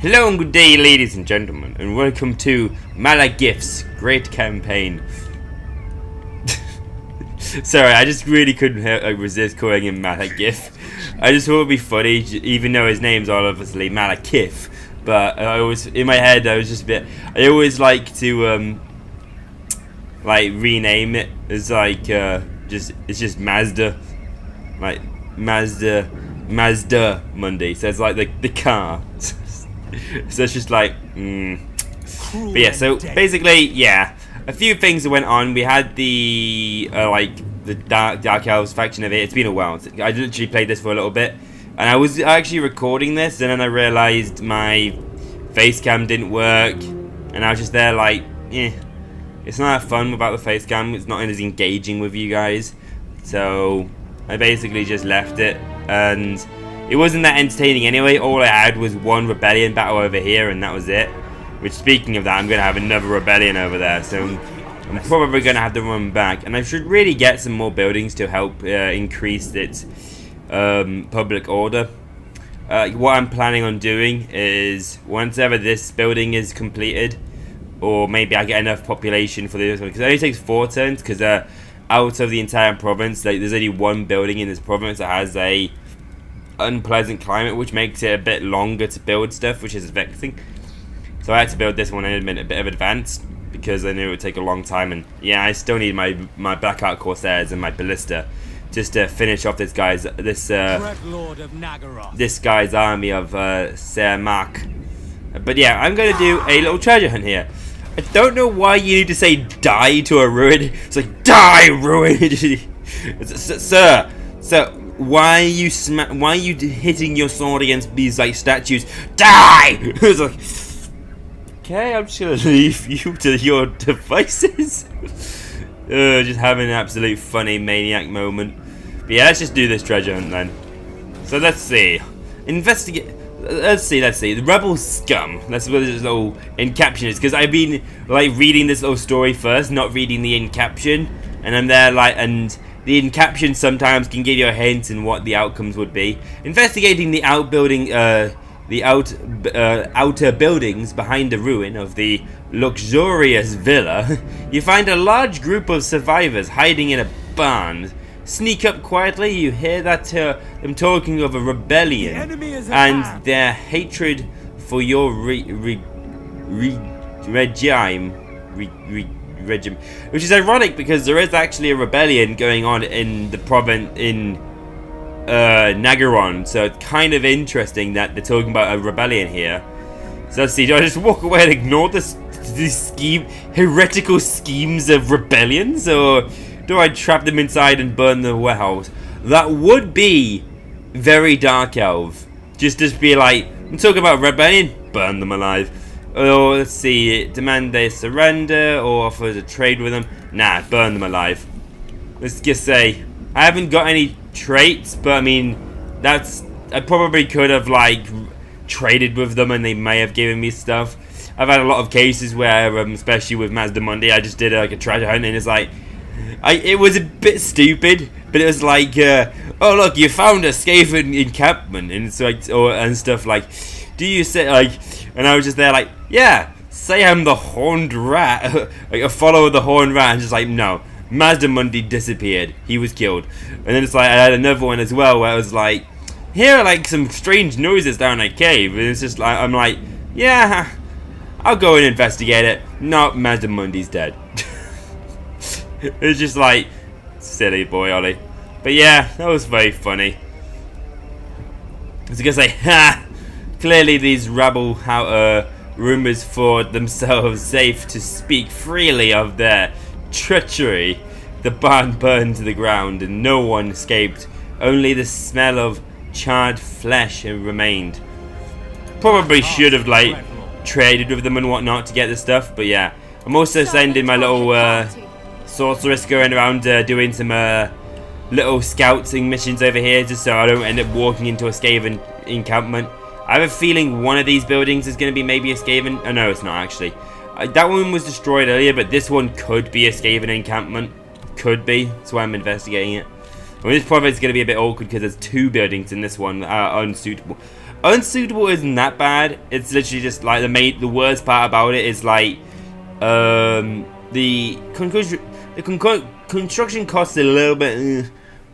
Hello and good day, ladies and gentlemen, and welcome to Malakiff's great campaign. Sorry, I just really couldn't resist calling him Malakiff. I just thought it would be funny, even though his name's obviously Malakiff. But I always, in my head, I was just a bit. I always like to like rename it as like it's just Mazda, like Mazda Monday. So it's like the car. So it's just like, But yeah, so basically, yeah, a few things that went on. We had the like the Dark Elves faction of it. It's been a while. I literally played this for a little bit, and I was actually recording this, and then I realized my face cam didn't work, and I was just there like, it's not that fun without the face cam. It's not as engaging with you guys, so I basically just left it, and it wasn't that entertaining anyway. All I had was one rebellion battle over here, and that was it. Which, speaking of that, I'm going to have another rebellion over there, so I'm probably going to have to run back. And I should really get some more buildings to help increase its public order. What I'm planning on doing is, once ever this building is completed, or maybe I get enough population for this one, because it only takes 4 turns, because out of the entire province, like, there's only one building in this province that has a unpleasant climate, which makes it a bit longer to build stuff, which is vexing. So I had to build this one in a bit of advance because I knew it would take a long time, and yeah, I still need my Blackout Corsairs and my Ballista just to finish off this guy's army of Sermak. But yeah, I'm gonna do a little treasure hunt here. I don't know why you need to say die to a ruin. It's like, die, ruin. Sir. Why are you hitting your sword against these like statues? Die! It's like, okay, I'm just gonna leave you to your devices. Just having an absolute funny maniac moment. But yeah, let's just do this treasure hunt then. So let's see. Investigate. Let's see. The rebel scum. That's what this little in caption is, because I've been like reading this little story first, not reading the in caption, and I'm there like and. The in-caption sometimes can give you a hint in what the outcomes would be. Investigating the outer buildings behind the ruin of the luxurious villa, you find a large group of survivors hiding in a barn. Sneak up quietly, you hear that them talking of a rebellion and their hatred for your regime, which is ironic because there is actually a rebellion going on in the province in Nagaron, so it's kind of interesting that they're talking about a rebellion here. So let's see, do I just walk away and ignore these heretical schemes of rebellions, or do I trap them inside and burn the warehouse? That would be very Dark Elf. Just be like, I'm talking about rebellion, burn them alive. Or let's see, demand they surrender or offer to trade with them. Nah, burn them alive. Let's just say I haven't got any traits, but I mean I probably could have like traded with them and they may have given me stuff. I've had a lot of cases where, especially with Mazda Monday, I just did like a treasure hunt and it's like it was a bit stupid, but it was like, oh look, you found a Skaven encampment, and it's like and stuff like. Do you say like? And I was just there like, yeah, say I'm the horned rat, like a follower of the horned rat, and just like, no, Mazda Monday disappeared, he was killed. And then it's like I had another one as well where I was like, here are like some strange noises down a cave, and it's just like I'm like, yeah, I'll go and investigate it. No, Mazda Monday's dead. It's just like silly boy Ollie. But yeah, that was very funny. I was gonna say, ha. Clearly these rebel rumors for themselves safe to speak freely of their treachery. The barn burned to the ground and no one escaped. Only the smell of charred flesh remained. Probably should have like traded with them and whatnot to get the stuff, but yeah. I'm also sending my little sorceress going around doing some little scouting missions over here just so I don't end up walking into a Skaven encampment. I have a feeling one of these buildings is going to be maybe a Skaven. Oh no, it's not actually. That one was destroyed earlier, but this one could be a Skaven encampment. Could be. That's why I'm investigating it. Well, this province is going to be a bit awkward because there's 2 buildings in this one that are unsuitable. unsuitable isn't that bad. It's literally just like the worst part about it is like the construction costs a little bit,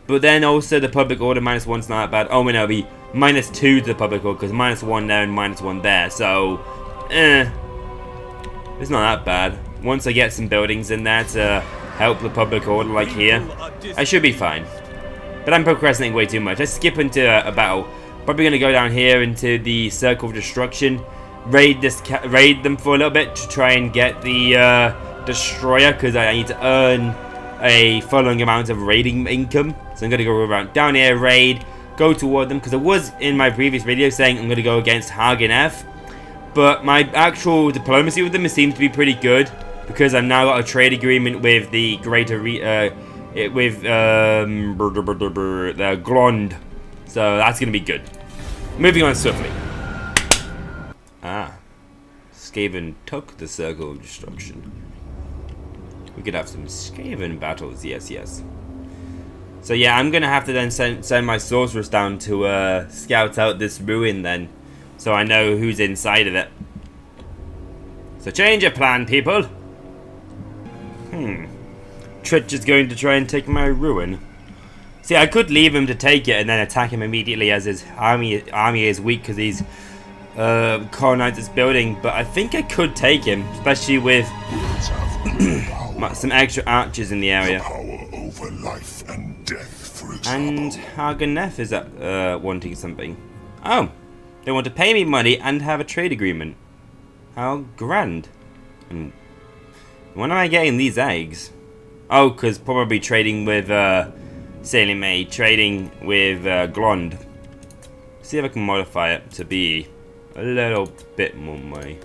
but then also the public order -1's not that bad. Oh, no, it'll be -2 to the public order because -1 there and -1 there. So, it's not that bad. Once I get some buildings in there to help the public order, like here, I should be fine. But I'm procrastinating way too much. Let's skip into a battle. Probably gonna go down here into the Circle of Destruction, raid them for a little bit to try and get the destroyer, because I need to earn a following amount of raiding income. So I'm gonna go around down here, raid, go toward them, because I was in my previous video saying I'm gonna go against Hagenef, but my actual diplomacy with them seems to be pretty good, because I've now got a trade agreement with the greater the Glond. So that's going to be good. Moving on swiftly. Skaven took the Circle of Destruction. We could have some Skaven battles, yes. So yeah, I'm going to have to then send my sorceress down to scout out this ruin then. So I know who's inside of it. So change your plan, people. Tritch is going to try and take my ruin. See, I could leave him to take it and then attack him immediately as his army is weak because he's colonized this building. But I think I could take him, especially with some extra archers in the area. Over life and death, for and Hagenef is wanting something. Oh, they want to pay me money and have a trade agreement. How grand. And when am I getting these eggs? Oh, because probably trading with Sailing Maid, trading with Glond. See if I can modify it to be a little bit more money.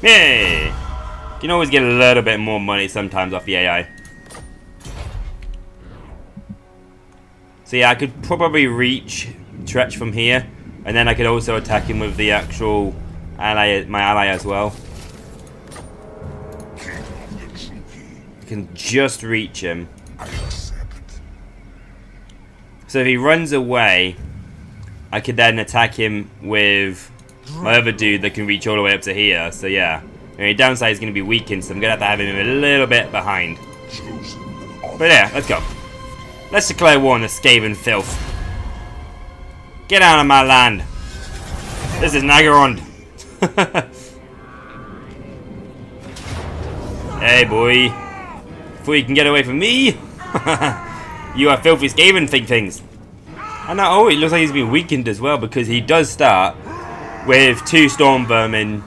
Yay! You can always get a little bit more money sometimes off the AI. So yeah, I could probably reach Tretch from here, and then I could also attack him with the actual ally, my ally as well. I can just reach him. So if he runs away, I could then attack him with my other dude that can reach all the way up to here. So yeah, the only downside is going to be weakened, so I'm going to have him a little bit behind. But yeah, let's go. Let's declare war on the Skaven filth. Get out of my land. This is Nagarond. Hey boy. Before you can get away from me. You are filthy Skaven things. And now, oh, it looks like he's been weakened as well, because he does start with 2 Storm Vermin,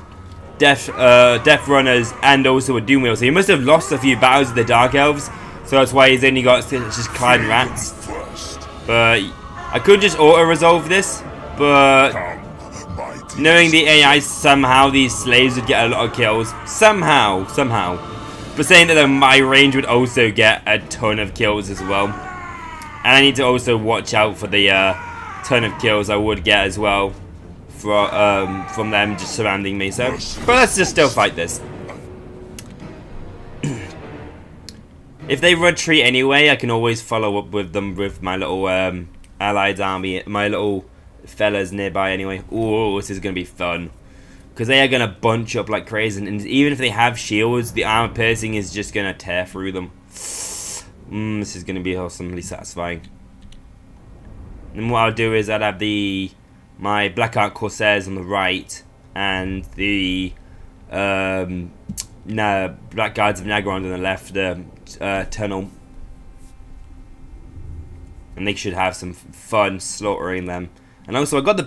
Death Runners, and also a Doom Wheel. So he must have lost a few battles with the Dark Elves, so that's why he's only got just Clan Rats. But I could just auto-resolve this, but knowing the AI, somehow these slaves would get a lot of kills. Somehow. But saying that my range would also get a ton of kills as well. And I need to also watch out for the ton of kills I would get as well from them just surrounding me. So, but let's just still fight this. If they retreat anyway, I can always follow up with them with my little allied army, my little fellas nearby anyway. Ooh, this is going to be fun. Because they are going to bunch up like crazy. And even if they have shields, the armor piercing is just going to tear through them. This is going to be awesomely satisfying. And what I'll do is I'll have my Black Ark Corsairs on the right. And the Black Guards of Nagarond on the left. The tunnel. And they should have some fun slaughtering them. And also I got the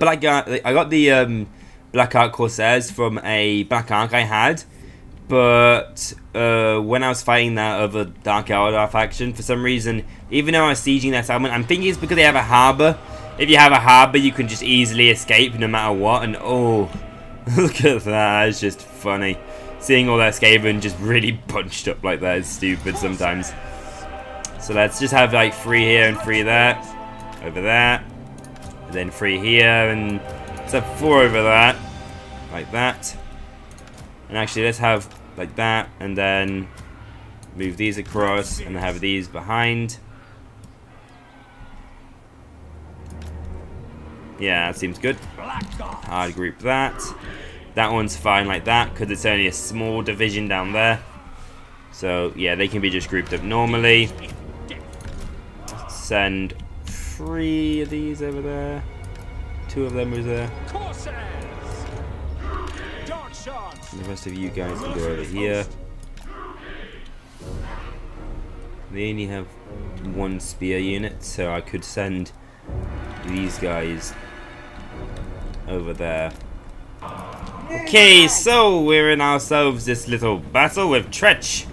Black Ark Corsairs from a Black Ark I had, but when I was fighting that other Dark Eldar faction, for some reason, even though I was sieging their settlement, I'm thinking it's because they have a harbour. If you have a harbour, you can just easily escape no matter what, and oh, look at that, it's just funny. Seeing all that Skaven just really bunched up like that is stupid sometimes. So let's just have like 3 here and 3 there, over there, and then 3 here, and let's have 4 over that, like that. And actually let's have like that, and then move these across and have these behind. Yeah, that seems good. Hard group that. That one's fine like that because it's only a small division down there. So yeah, they can be just grouped up normally. Send 3 of these over there. 2 of them was there. And the rest of you guys can go over here. They only have 1 spear unit, so I could send these guys over there. Okay, so we're in ourselves this little battle with Tretch.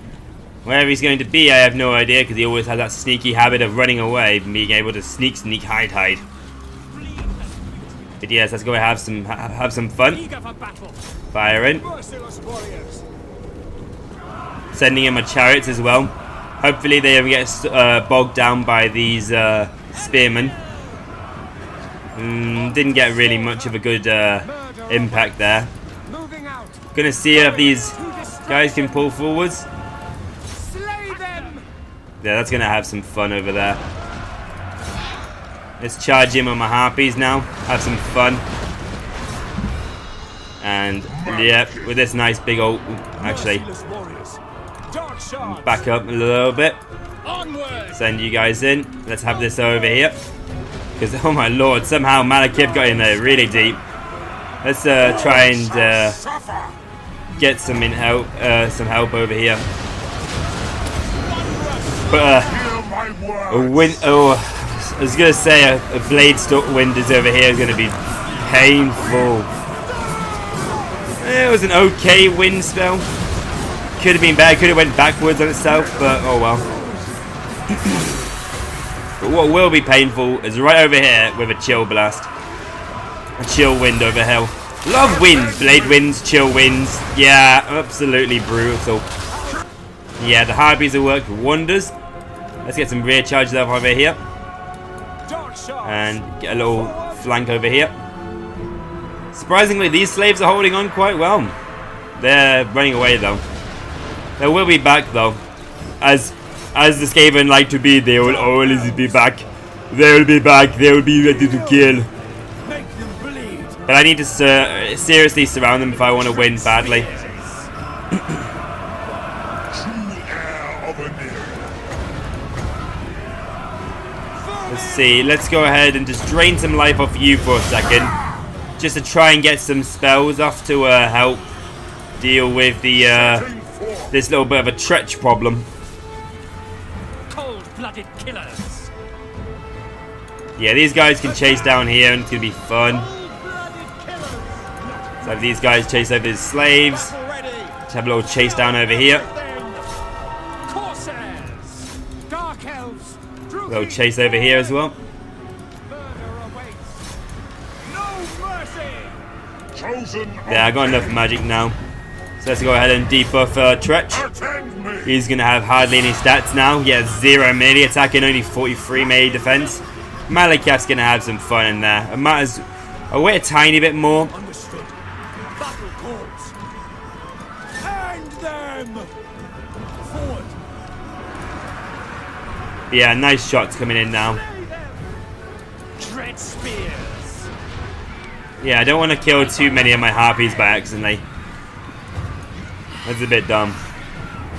Where he's going to be, I have no idea, because he always has that sneaky habit of running away, being able to sneak, hide. But yes, let's go have some fun. Fire in. Sending in my chariots as well. Hopefully they don't get bogged down by these spearmen. Didn't get really much of a good impact there. Gonna see if these guys can pull forwards. Yeah, that's gonna have some fun over there. Let's charge in with my harpies now. Have some fun. And yeah, with this nice big old, actually, back up a little bit. Send you guys in. Let's have this over here. Because oh my lord, somehow Malakiff got in there really deep. Let's try and get some help over here. But I was gonna say a blade stalk wind is over here is gonna be painful. It was an okay wind spell. Could have been better. Could have went backwards on itself, but oh well. But what will be painful is right over here with a chill blast. A chill wind over here. Love winds, blade winds, chill winds. Yeah, absolutely brutal. Yeah, the harpies have worked wonders. Let's get some rear charges up over here. And get a little flank over here. Surprisingly, these slaves are holding on quite well. They're running away though. They will be back though. As the Skaven like to be, they will always be back. They will be back. They will be ready to kill. But I need to seriously surround them if I want to win badly. Let's see. Let's go ahead and just drain some life off you for a second. Just to try and get some spells off to help deal with the this little bit of a Tretch problem. Cold-blooded killers. Yeah, these guys can chase down here and it's gonna be fun. Let's have these guys chase over his slaves. Let's have a little chase down over here. A little chase over here as well. Yeah, I got enough magic now. So let's go ahead and debuff Tretch. He's going to have hardly any stats now. He has 0 melee attack and only 43 melee defense. Malakiff's going to have some fun in there. It matters. I'll wait a tiny bit more. Yeah, nice shots coming in now. Yeah, I don't want to kill too many of my harpies by accidentally. That's a bit dumb.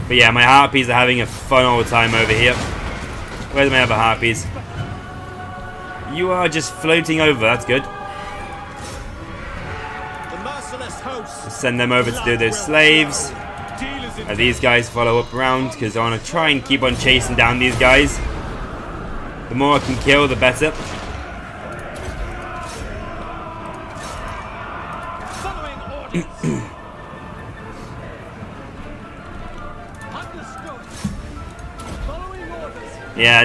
But yeah, my harpies are having a fun old time over here. Where's my other harpies? You are just floating over, that's good. Let's send them over to do those slaves. These guys follow up around because I want to try and keep on chasing down these guys. The more I can kill, the better. Yeah,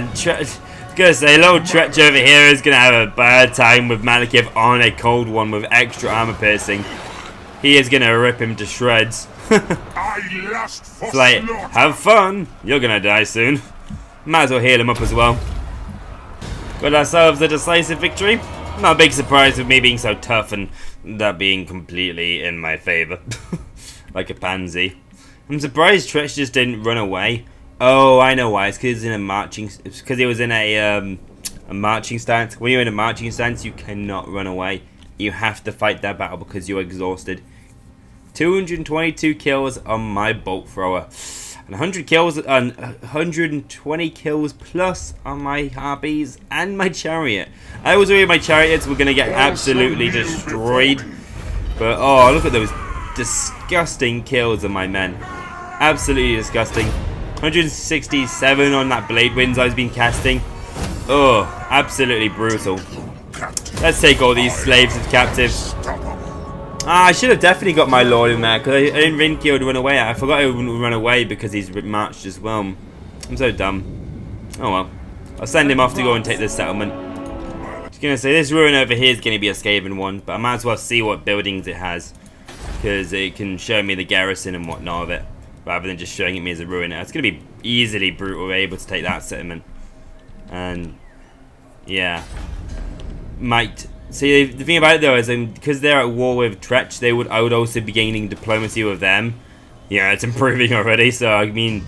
gonna say, little Tretch over here is gonna have a bad time with Malakiff on a cold one with extra armor piercing. He is gonna rip him to shreds. It's like, have fun. You're gonna die soon. Might as well heal him up as well. Got ourselves a decisive victory. Not a big surprise with me being so tough and that being completely in my favor. Like a pansy. I'm surprised Tretch just didn't run away. Oh, I know why. It's because he's in a marching. It's because he was in a a marching stance. When you're in a marching stance, you cannot run away. You have to fight that battle because you're exhausted. 222 kills on my bolt thrower. And 100 kills and 120 kills plus on my harpies and my chariot. I was worried my chariots were going to get absolutely destroyed. But oh, look at those disgusting kills of my men. Absolutely disgusting. 167 on that blade winds I've been casting. Oh, absolutely brutal. Let's take all these slaves as captives. Ah, I should have definitely got my lord in there, because I didn't think he would run away. I forgot he would run away because he's marched as well. I'm so dumb. Oh well. I'll send him off to go and take this settlement. Just gonna say, this ruin over here is gonna be a Skaven one, but I might as well see what buildings it has, because it can show me the garrison and whatnot of it, rather than just showing it me as a ruin. It's gonna be easily brutal, able to take that settlement. And yeah, might. See, the thing about it though is because they're at war with Tretch, I would also be gaining diplomacy with them. Yeah, it's improving already. So I mean,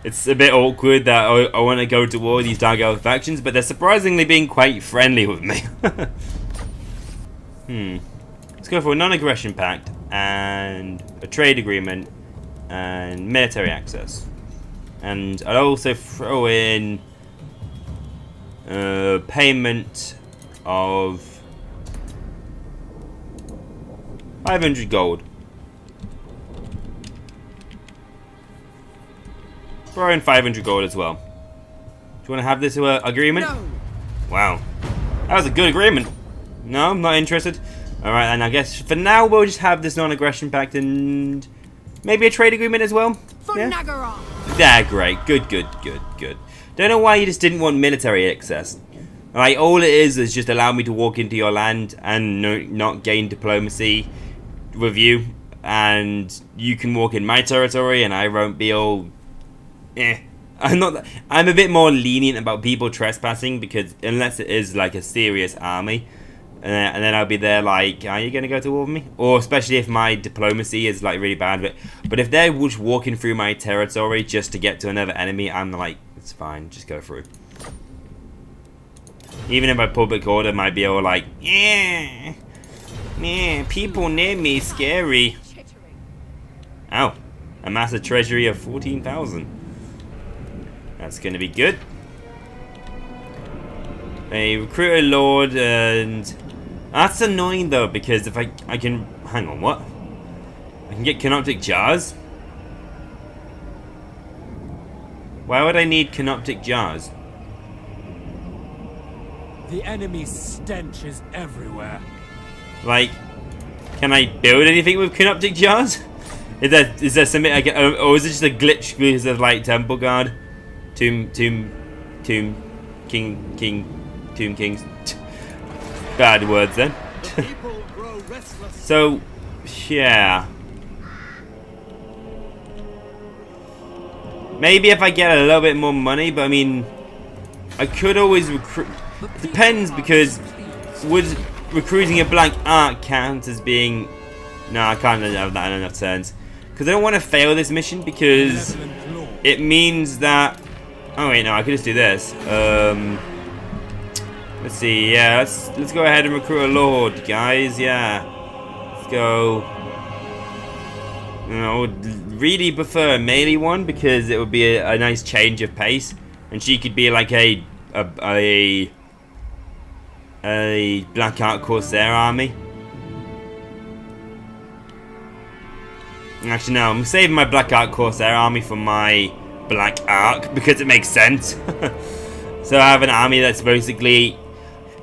it's a bit awkward that I want to go to war with these Dark Elf factions, but they're surprisingly being quite friendly with me. Let's go for a non-aggression pact and a trade agreement and military access, and I'll also throw in payment of 500 gold. Throw in 500 gold as well. Do you want to have this agreement? No. Wow. That was a good agreement. No, I'm not interested. Alright, and I guess for now we'll just have this non-aggression pact and maybe a trade agreement as well. Yeah? Yeah, great. Good. Don't know why you just didn't want military access. Like, all it is just allow me to walk into your land and not gain diplomacy with you, and you can walk in my territory and I won't be all I'm a bit more lenient about people trespassing, because unless it is like a serious army, and then I'll be there like, are you gonna go to war with me? Or especially if my diplomacy is like really bad, but if they're just walking through my territory just to get to another enemy, I'm like, it's fine, just go through. Even if my public order might be all like, yeah, people near me scary. Ow. Amass a treasury of 14,000. That's going to be good. A recruiter lord, and that's annoying though, because if I can, hang on, what? I can get canoptic jars? Why would I need canoptic jars? The enemy's stench is everywhere. Like, can I build anything with canoptic jars? Is there something I can, or is it just a glitch because of like temple guard, tomb kings? Bad words then. So, yeah. Maybe if I get a little bit more money, but I mean, I could always recruit. It depends, because would recruiting a black arc count as being... No, I can't have that in enough turns. Because I don't want to fail this mission, because it means that... Oh wait, no, I could just do this. Let's see, yeah, let's go ahead and recruit a lord, guys, yeah. Let's go... I would really prefer a melee one, because it would be a nice change of pace. And she could be like a Black Ark Corsair army. Actually, no, I'm saving my Black Ark Corsair army for my Black Ark because it makes sense. So I have an army that's basically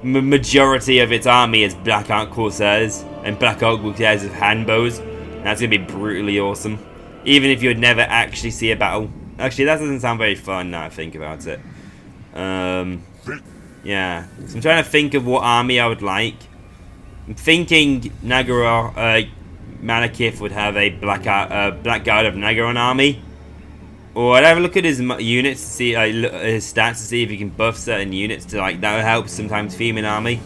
majority of its army is Black Ark Corsairs, and Black Ark Corsairs with handbows. That's gonna be brutally awesome. Even if you would never actually see a battle. Actually, that doesn't sound very fun now I think about it. Yeah, so I'm trying to think of what army I would like. I'm thinking Malakiff would have a Black Guard of Nagaron army. Or I'd have a look at his units to see, his stats to see if he can buff certain units to like, that would help sometimes female army.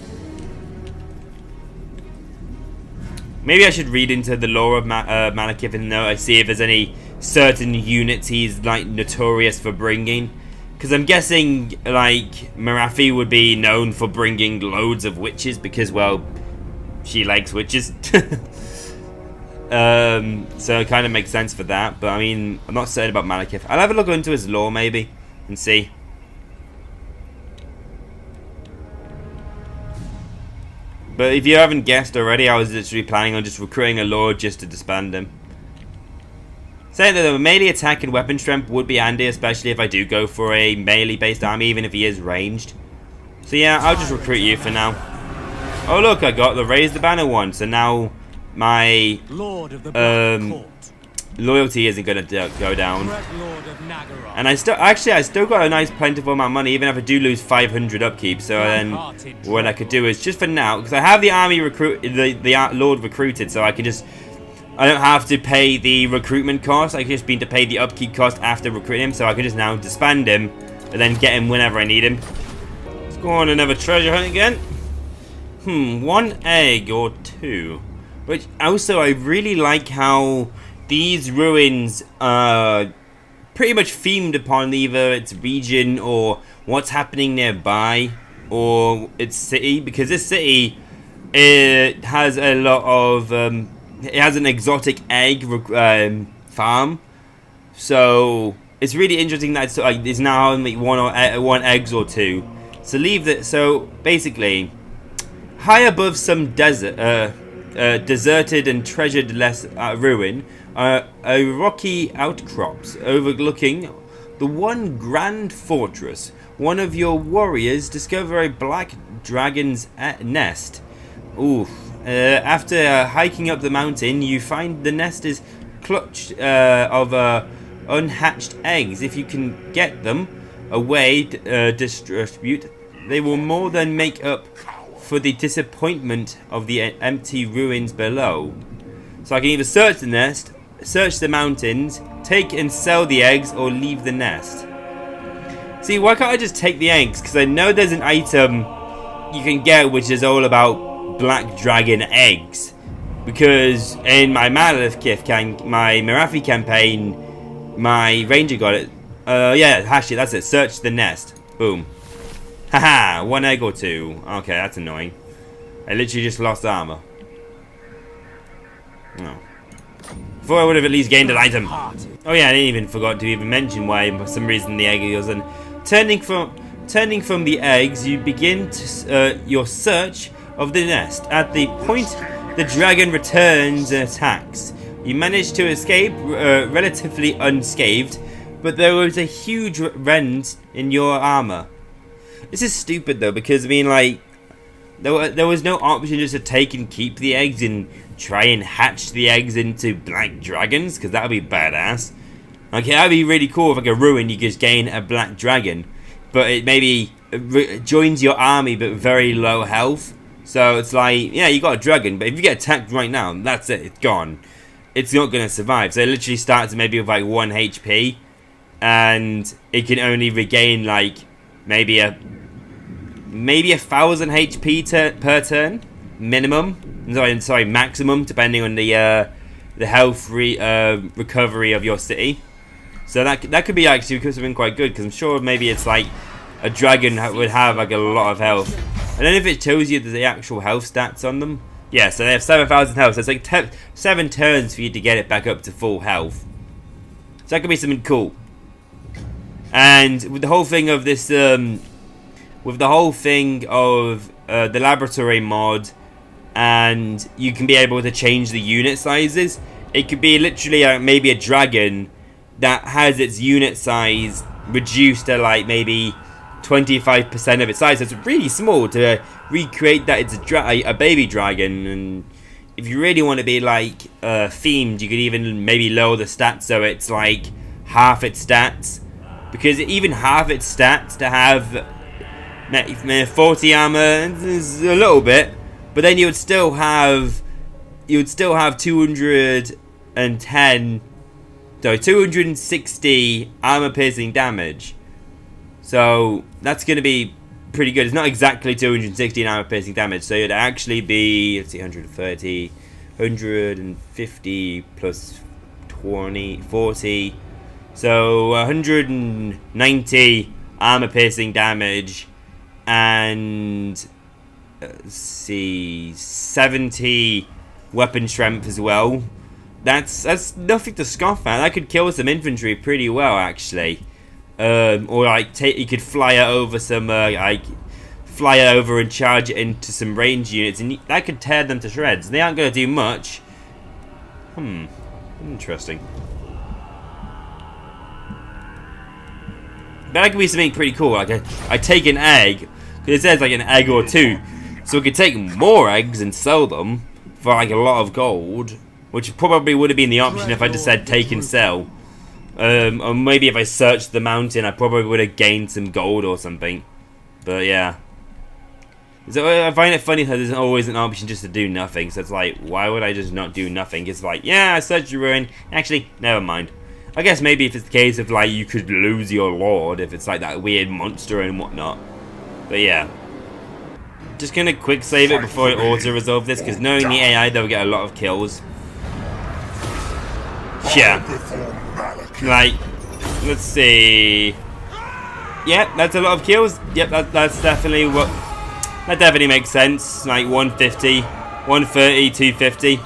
Maybe I should read into the lore of Malakiff and see if there's any certain units he's like notorious for bringing. Because I'm guessing, like, Marathi would be known for bringing loads of witches because, well, she likes witches. So it kind of makes sense for that. But, I mean, I'm not certain about Malakiff. I'll have a look into his lore, maybe, and see. But if you haven't guessed already, I was literally planning on just recruiting a lord just to disband him. Saying that the melee attack and weapon strength would be handy, especially if I do go for a melee-based army, even if he is ranged. So yeah, I'll just recruit you for now. Oh look, I got the raise the banner one, so now my loyalty isn't gonna go down. And I still got a nice plentiful amount of money, even if I do lose 500 upkeep. So then, what I could do is just for now, because I have the army the lord recruited, so I can just. I don't have to pay the recruitment cost. I just need to pay the upkeep cost after recruiting him. So I can just now disband him and then get him whenever I need him. Let's go on another treasure hunt again. 1 egg or 2. Which also, I really like how these ruins are pretty much themed upon either its region or what's happening nearby or its city. Because this city, it has a lot of... it has an exotic egg farm, so it's really interesting that it's now only one eggs or 2. So leave that. So basically, high above some deserted and treasured ruin, are rocky outcrops overlooking the one grand fortress. One of your warriors discover a black dragon's nest. Ooh. After hiking up the mountain, you find the nest is clutched of unhatched eggs. If you can get them away, distribute, they will more than make up for the disappointment of the empty ruins below. So I can either search the nest, search the mountains, take and sell the eggs, or leave the nest. See, why can't I just take the eggs? Because I know there's an item you can get which is all about black dragon eggs, because in my Malakiff my Marathi campaign, my ranger got it. Yeah, actually that's it. Search the nest. Boom. Haha, 1 egg or 2. Okay, that's annoying. I literally just lost armor. Oh. Before I would have at least gained an item. Oh yeah, I didn't even forgot to even mention why for some reason the egg was in. Turning from the eggs, you begin your search of the nest. At the point the dragon returns and attacks. You manage to escape relatively unscathed, but there was a huge rent in your armor. This is stupid though, because I mean, like, there was no option just to take and keep the eggs and try and hatch the eggs into black dragons, because that would be badass. Okay, that would be really cool if like a ruin you just gain a black dragon, but it maybe joins your army but very low health. So it's like, yeah, you got a dragon, but if you get attacked right now, that's it, it's gone. It's not going to survive. So it literally starts maybe with like 1 HP, and it can only regain like maybe 1,000 HP per turn, minimum. Sorry, maximum, depending on the health recovery of your city. So that could be actually something quite good, because I'm sure maybe it's like a dragon would have like a lot of health. I don't know if it tells you the actual health stats on them. Yeah, so they have 7,000 health. So it's like 7 turns for you to get it back up to full health. So that could be something cool. And with the whole thing of this, the laboratory mod, and you can be able to change the unit sizes. It could be literally maybe a dragon that has its unit size reduced to like maybe 25% of its size. So it's really small to recreate that it's a baby dragon. And if you really want to be like themed, you could even maybe lower the stats so it's like half its stats, because even half its stats to have 40 armor is a little bit, but then you would still have 260 armor piercing damage. So that's going to be pretty good. It's not exactly 260 armor piercing damage, so it'd actually be, let's see, 130, 150 plus 20, 40. So 190 armor piercing damage, and let's see, 70 weapon strength as well. That's nothing to scoff at. That could kill some infantry pretty well, actually. Or like you could fly it over some like fly it over and charge it into some range units, and that could tear them to shreds. They aren't going to do much. Interesting. But that could be something pretty cool. Like I take an egg, because it says like an egg or two, so we could take more eggs and sell them for like a lot of gold, which probably would have been the option if I just said take and sell. Or maybe if I searched the mountain, I probably would have gained some gold or something. But yeah. So I find it funny how there's always an option just to do nothing. So it's like, why would I just not do nothing? It's like, yeah, I searched the ruin. Actually, never mind. I guess maybe if it's the case of like you could lose your lord, if it's like that weird monster and whatnot. But yeah. Just gonna quick save it before I auto-resolve this, because knowing the AI, they'll get a lot of kills. Yeah. Like, let's see. Yeah, that's a lot of kills. Yep, that's definitely what. That definitely makes sense. Like 150, 130, 250.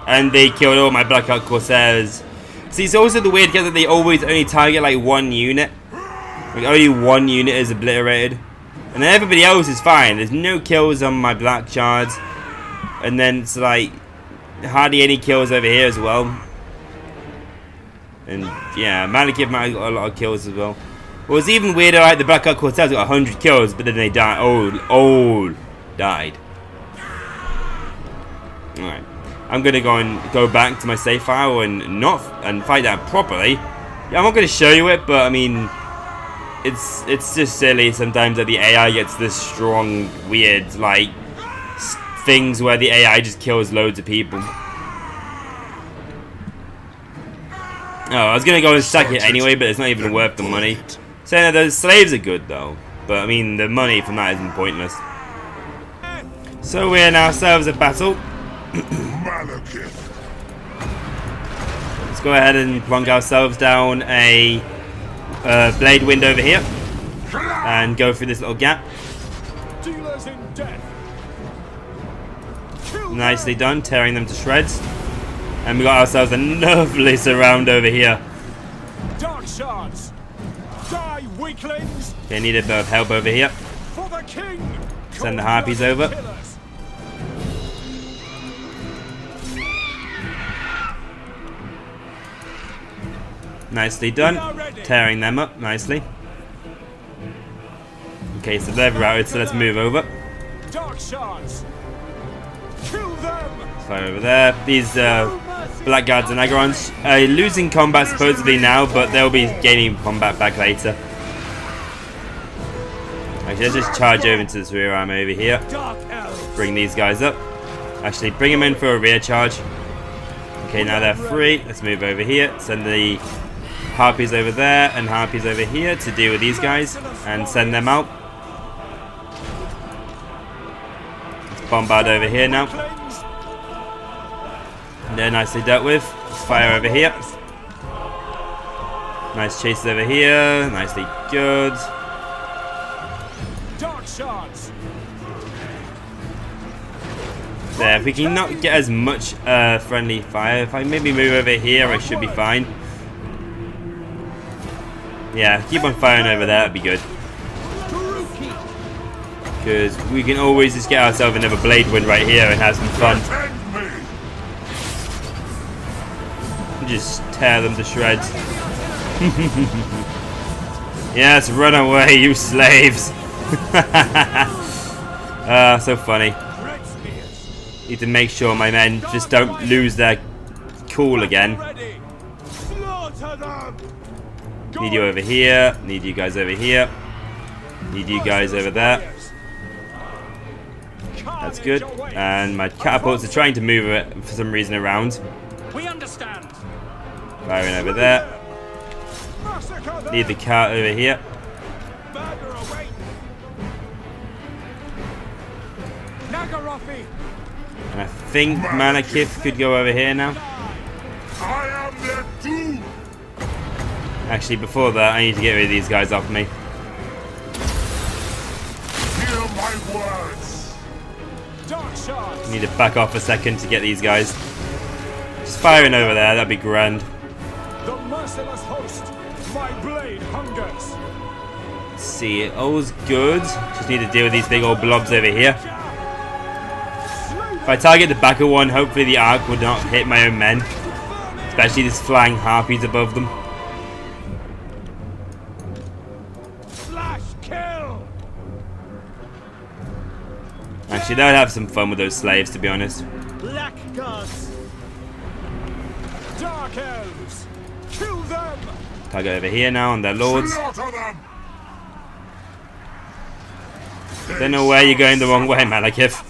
And they killed all my Blackout Corsairs. See, it's also the weird case that they always only target like one unit. Like only one unit is obliterated. And then everybody else is fine. There's no kills on my Black Shards. And then it's like hardly any kills over here as well. And yeah, Malakiff might have got a lot of kills as well. Well, it's even weirder, like the Blackout Corsairs got 100 kills, but then they died. All died. Alright. I'm gonna go back to my save file and fight that properly. Yeah, I'm not gonna show you it, but I mean, it's just silly sometimes that the AI gets this strong, weird like things where the AI just kills loads of people. Oh, I was gonna go and stack it anyway, but it's not even worth the money. So no, those slaves are good though, but I mean the money from that isn't pointless. So we're in ourselves a battle. Let's go ahead and plonk ourselves down a blade wind over here and go through this little gap. Nicely done, tearing them to shreds. And we got ourselves a lovely surround over here. Dark shards. Die, weaklings. Okay, need a bit of help over here. For the king. Send the harpies over. Nicely done. Tearing them up nicely. Okay, so they're routed, so let's move over. Dark shards. Kill them. Fire over there. These Blackguards and Agrons are losing combat supposedly now, but they'll be gaining combat back later. Actually, let's just charge over into this rear arm over here. Bring these guys up. Actually, bring them in for a rear charge. Okay, now they're free. Let's move over here. Send the harpies over there and harpies over here to deal with these guys and send them out. Let's bombard over here now. They're nicely dealt with. Let's fire over here. Nice chases over here. Nicely good. Dark shards. There, if we can not get as much friendly fire, if I maybe move over here, I should be fine. Yeah, keep on firing over there, that'd be good. Because we can always just get ourselves another blade wind right here and have some fun. Just tear them to shreds. Yes, run away, you slaves. So funny. Need to make sure my men just don't lose their cool again. Need you over here. Need you guys over here. Need you guys over there. That's good. And my catapults are trying to move it for some reason around. We understand. Firing over there. Need the cart over here. And I think Malakiff could go over here now. I am their doom. Actually, before that, I need to get rid of these guys off me. Hear my words. Dark shards. Need to back off a second to get these guys. Just firing over there, that'd be grand. The merciless host. My blade hungers. Let's see, all's good. Just need to deal with these big old blobs over here. If I target the backer one, hopefully the arc would not hit my own men. Especially these flying harpies above them. Slash kill. Actually, they would have some fun with those slaves, to be honest. Black gods. Dark elves. Kill them. Target over here now on their lords. Slaughter them. Don't know where you're going the wrong way, Malakiff.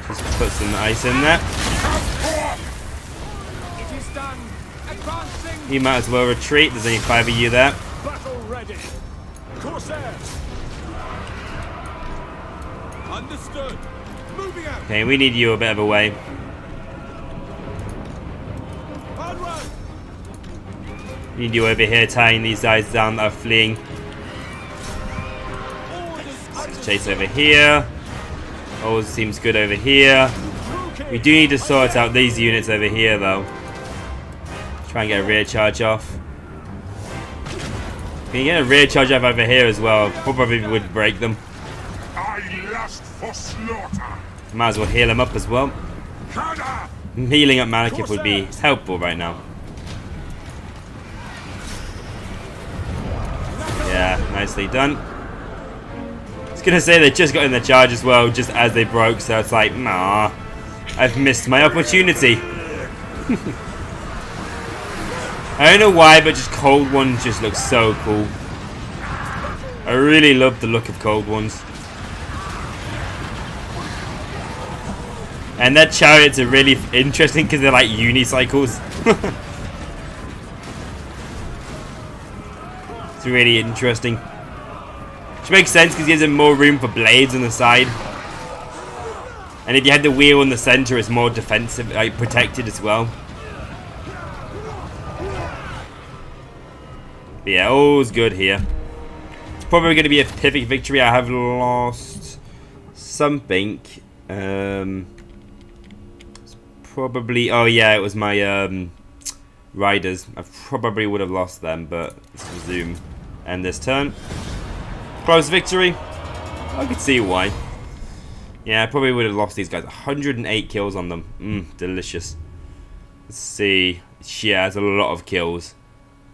Just put some ice in there. It is done. Advancing. You might as well retreat. There's only 5 of you there. Battle ready. Corsairs. Understood. Moving out. Okay, we need you a bit of a way. Onward. We need you over here tying these guys down that are fleeing. Orders Chase over here. Always seems good over here. We do need to sort out these units over here though. Try and get a rear charge off. Can you get a rear charge off over here as well? Probably would break them. I lust for slaughter. Might as well heal them up as well. Kada. Healing up Malakiff would be helpful right now. Yeah, nicely done. I was gonna say they just got in the charge as well, just as they broke, so it's like, nah, I've missed my opportunity. I don't know why, but just cold ones just look so cool. I really love the look of cold ones. And their chariots are really interesting because they're like unicycles. It's really interesting. Which makes sense because it gives them more room for blades on the side. And if you had the wheel in the center, it's more defensive, like protected as well. But yeah, all's good here. It's probably going to be a perfect victory. I have lost something. It's probably... Oh yeah, it was my riders. I probably would have lost them, but let's resume. End this turn. Close victory. I could see why. Yeah, I probably would have lost these guys. 108 kills on them. Delicious. Let's see. Yeah, that's a lot of kills.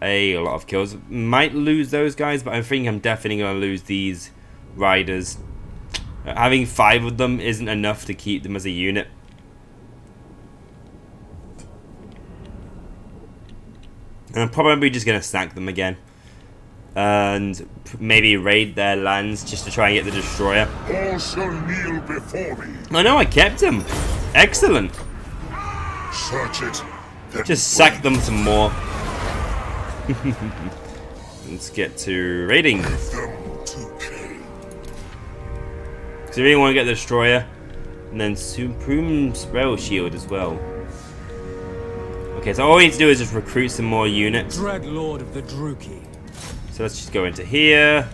A lot of kills. Might lose those guys, but I think I'm definitely going to lose these riders. Having 5 of them isn't enough to keep them as a unit. And I'm probably just going to sack them again. And maybe raid their lands just to try and get the destroyer. All shall kneel before me. I know, I kept him. Excellent. Search it. then Just sack them some more. Let's get to raiding. bring them to kill. Because I really want to get the destroyer. And then Supreme Spell Shield as well. Okay, so all we need to do is just recruit some more units. Dread Lord of the Druki. So let's just go into here.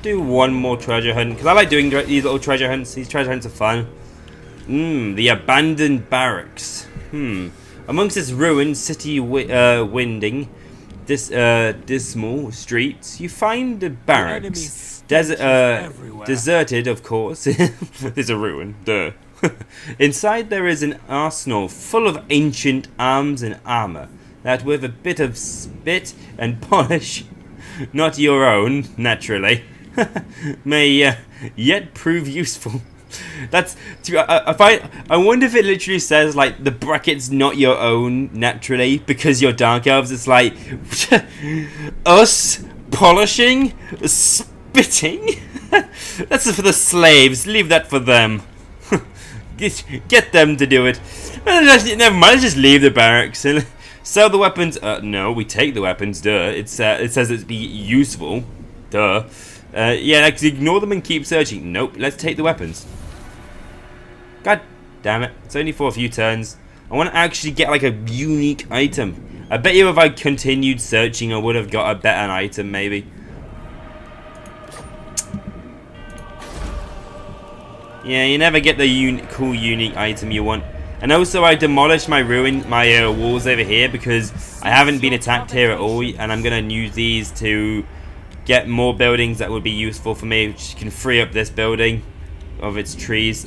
Do one more treasure hunt. Because I like doing these little treasure hunts. These treasure hunts are fun. The abandoned barracks. Amongst its ruined city winding, dismal streets, you find a barracks. Deserted, of course. There's a ruin. Duh. Inside there is an arsenal full of ancient arms and armor that, with a bit of spit and polish, not your own, naturally, may yet prove useful. That's I wonder if it literally says like the brackets not your own naturally because you're dark elves. It's like us polishing, spitting. That's for the slaves. Leave that for them. Get them to do it. Never mind. Let's just leave the barracks and sell the weapons. No, we take the weapons. Duh. It says it's be useful. Duh. Yeah, let's ignore them and keep searching. Nope. Let's take the weapons. God damn it. It's only for a few turns. I want to actually get like a unique item. I bet you if I continued searching, I would have got a better item, maybe. Yeah, you never get the cool, unique item you want. And also, I demolished my walls over here because I haven't been attacked here at all, and I'm gonna use these to get more buildings that would be useful for me, which can free up this building of its trees.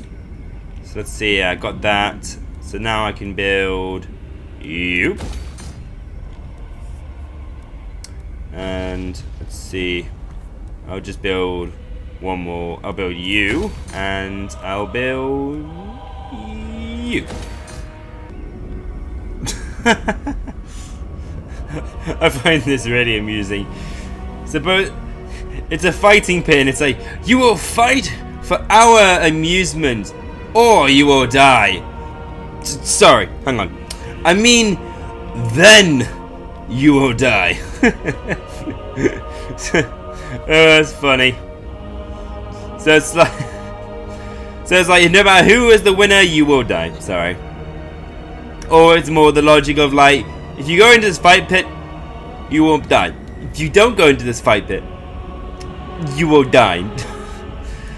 So let's see. I got that. So now I can build you. And let's see, I'll just build one more. I'll build you, and I'll build you. I find this really amusing. Suppose it's a fighting pit, and it's like, you will fight for our amusement, or you will die. Sorry, hang on. I mean, then you will die. Oh, that's funny. So it's like no matter who is the winner, you will die. Sorry. Or it's more the logic of like, if you go into this fight pit, you won't die. If you don't go into this fight pit, you will die.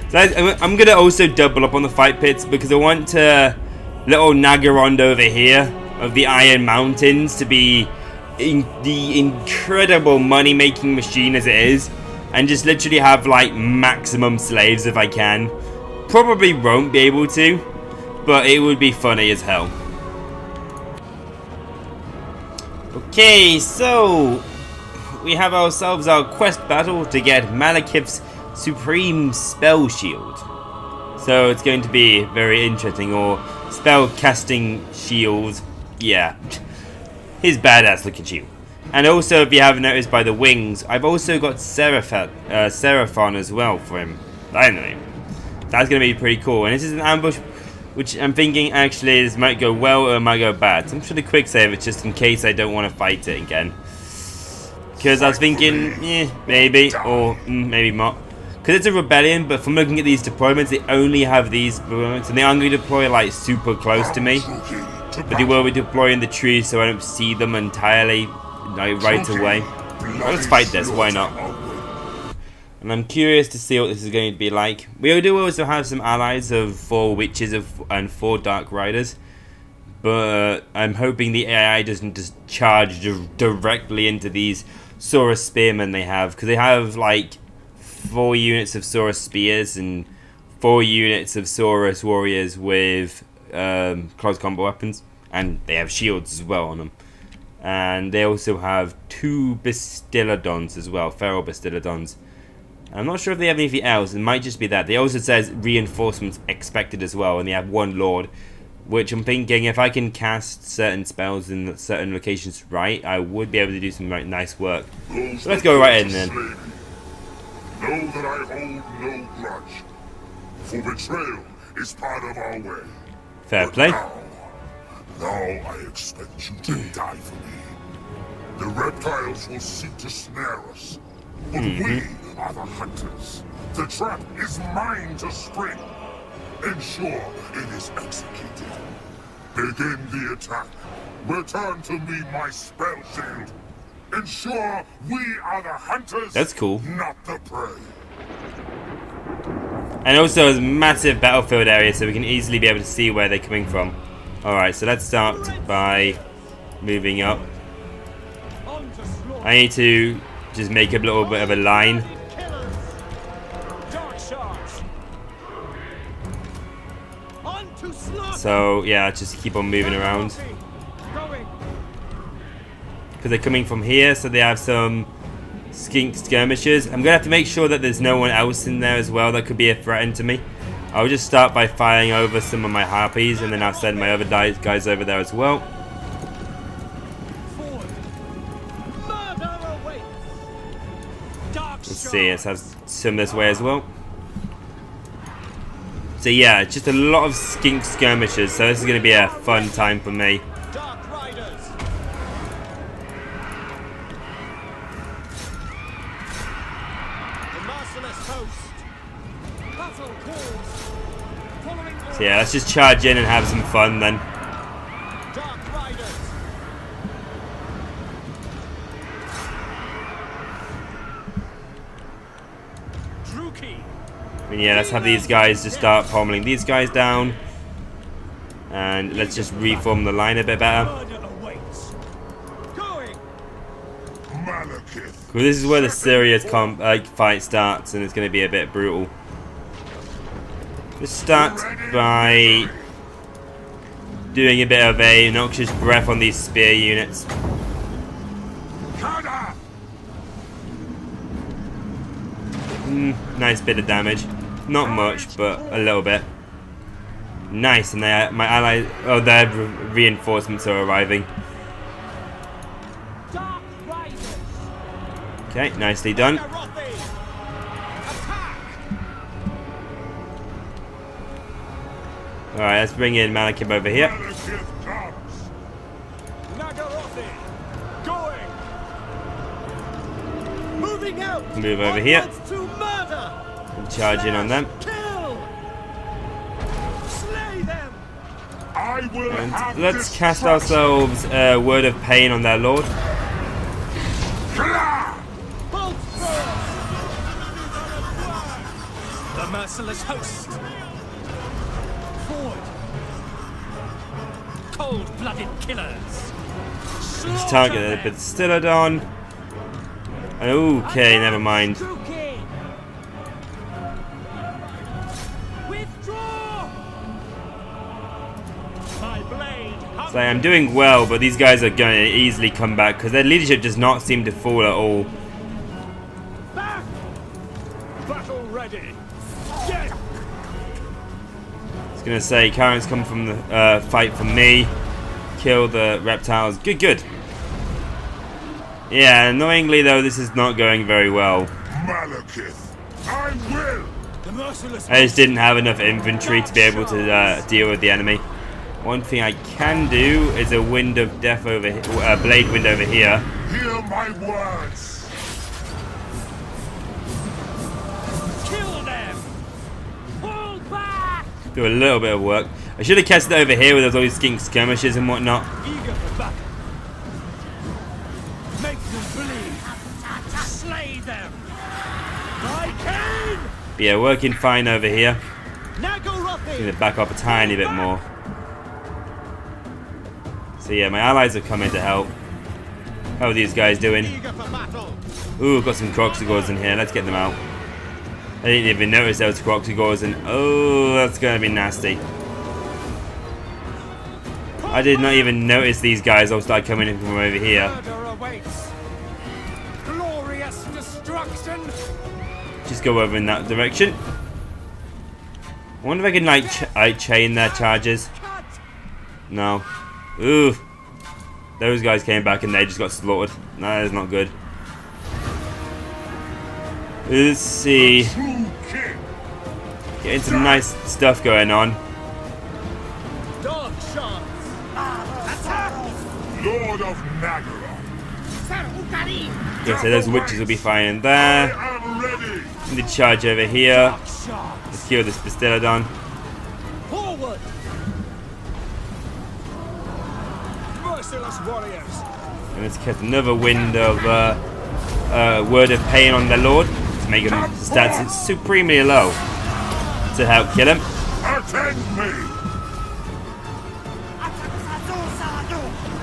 So I'm gonna also double up on the fight pits because I want to little Nagaronde over here of the Iron Mountains to be the incredible money-making machine as it is, and just literally have like maximum slaves if I can. Probably won't be able to, but it would be funny as hell. Okay, so we have ourselves our quest battle to get Malakiff's Supreme Spell Shield. So it's going to be very interesting, or spell casting shield. Yeah. His badass looking shield. And also, if you haven't noticed by the wings, I've also got Seraphon as well for him. I don't know. That's going to be pretty cool. And this is an ambush, which I'm thinking actually this might go well or it might go bad. So I'm just going to quick save it just in case I don't want to fight it again. Because I was thinking, maybe, or maybe not. Because it's a rebellion, but from looking at these deployments, they only have these deployments, and they aren't going to deploy like super close to me. But they will be deploying the trees so I don't see them entirely like, right away. Well, let's fight this, why not? And I'm curious to see what this is going to be like. We do also have some allies of 4 witches and 4 dark riders. But I'm hoping the AI doesn't just charge directly into these Saurus spearmen they have. Because they have like 4 units of Saurus spears and 4 units of Saurus warriors with close combat weapons, and they have shields as well on them. And they also have 2 Bastillodons as well, feral Bastillodons. I'm not sure if they have anything else. It might just be that. They also says reinforcements expected as well, and they have 1 Lord, which I'm thinking if I can cast certain spells in certain locations right, I would be able to do some nice work. So let's go right in then. Know that I hold no grudge, for betrayal is part of our way. Fair But play. Now I expect you to die for me. The reptiles will seek to snare us, but we are the hunters. The trap is mine to spring. Ensure it is executed. Begin the attack. Return to me my spell shield. Ensure we are the hunters. That's cool. Not the prey. And also a massive battlefield area so we can easily be able to see where they're coming from. Alright, so let's start by moving up. I need to just make a little bit of a line. So yeah, just keep on moving around. Because they're coming from here, so they have some skink skirmishers. I'm gonna have to make sure that there's no one else in there as well that could be a threat to me. I'll just start by firing over some of my harpies, and then I'll send my other guys over there as well. Let's see, let's have some this way as well. So yeah, just a lot of skink skirmishers, so this is going to be a fun time for me. So yeah, let's just charge in and have some fun then. And yeah, let's have these guys just start pommeling these guys down. And let's just reform the line a bit better. Malakiff. Well, this is where the serious fight starts, and it's going to be a bit brutal. Let's start by doing a bit of a noxious breath on these spear units. Nice bit of damage. Not much, but a little bit. Nice, and my allies, oh, their reinforcements are arriving. Okay, nicely done. Alright, let's bring in Malakiff over here. Move over here. And charge in on them. And let's cast ourselves a word of pain on their lord. The merciless host. Forward. Cold-blooded killers. Let's target the Bastillodon. Okay, never mind. So I'm doing well, but these guys are going to easily come back because their leadership does not seem to fall at all. Back. Battle ready. I was going to say, Karen's come from the fight for me. Kill the reptiles. Good, good. Yeah, annoyingly though, this is not going very well. Malakiff, I will. I just didn't have enough infantry to be able to deal with the enemy. One thing I can do is a wind of death over here, blade wind over here. Hear my words. Kill them. Pull back. Do a little bit of work. I should have cast it over here where there's all these skink skirmishes and whatnot. Eager for battle. Make them bleed. Slay them. I can. But yeah, working fine over here. Nagarothi. Going to back off a tiny bit more. So yeah, my allies are coming to help. How are these guys doing? Eager for battle. Ooh, got some Croxigors in here. Let's get them out. I didn't even notice there was Croxigors, and oh, that's going to be nasty. I did not even notice these guys all start coming in from over here. Murder awaits. Glorious destruction. Just go over in that direction. I wonder if I can like chain their charges. No. Ooh. Those guys came back and they just got slaughtered. That is not good. Let's see. Getting some nice stuff going on. Dog shots. Attack. Lord of Nagara. Okay, so those witches will be fine in there. I am ready. Need to charge over here. Dog shots. Let's kill this Bastillodon. Forward. Merciless warriors. And let's cast another wind of word of pain on their lord to make him stats supremely low to help kill him. Attend me.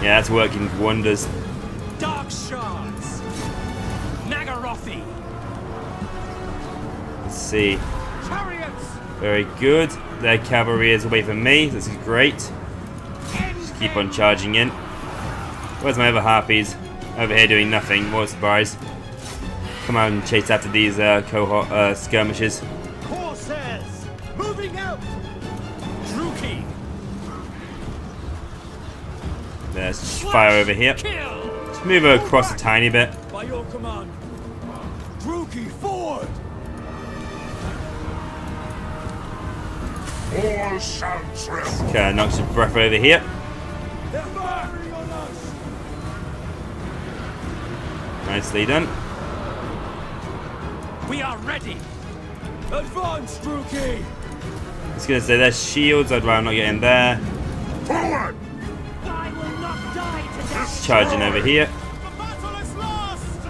Yeah, that's working wonders. Dark shards. Nagarothi. Let's see. Chariots. Very good. Their cavalry is away from me. This is great. Just keep on charging in. Where's my other harpies? Over here doing nothing. What a surprise. Come on and chase after these cohort skirmishes. Corsairs. Moving out. Druki. There's fire over here. Kill. Just move her across a tiny bit. By your command. Druki, forward. All shall tremble. Okay, knock some breath over here. They're firing on us. Nicely done. We are ready. Advance, Druki. I was gonna say their shields. I'd rather not get in there. Forward. I will not die today. Charging over here. The battle is lost.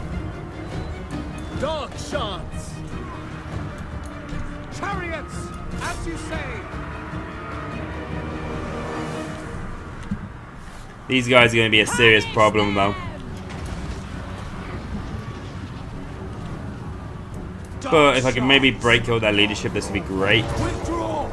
Dark shots. Chariots. as you say. These guys are going to be a serious problem, though. But if I can maybe break all their leadership, this would be great. Withdraw.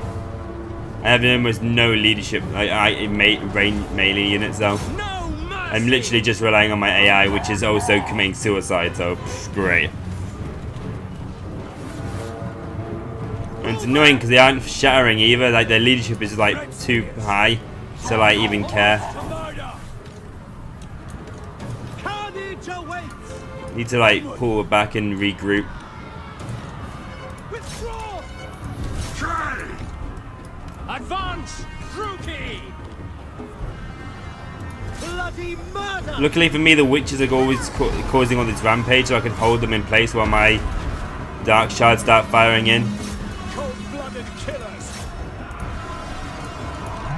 I have almost no leadership melee units, though. No mercy. I'm literally just relying on my AI, which is also committing suicide, so great. And it's annoying because they aren't shattering either. Like their leadership is like too high to like even care. Carnage awaits. Need to like pull back and regroup. Withdraw. Try! Advance. Druki. Bloody murder. Luckily for me, the witches are always causing all this rampage, so I can hold them in place while my dark shards start firing in. Cold-blooded killers.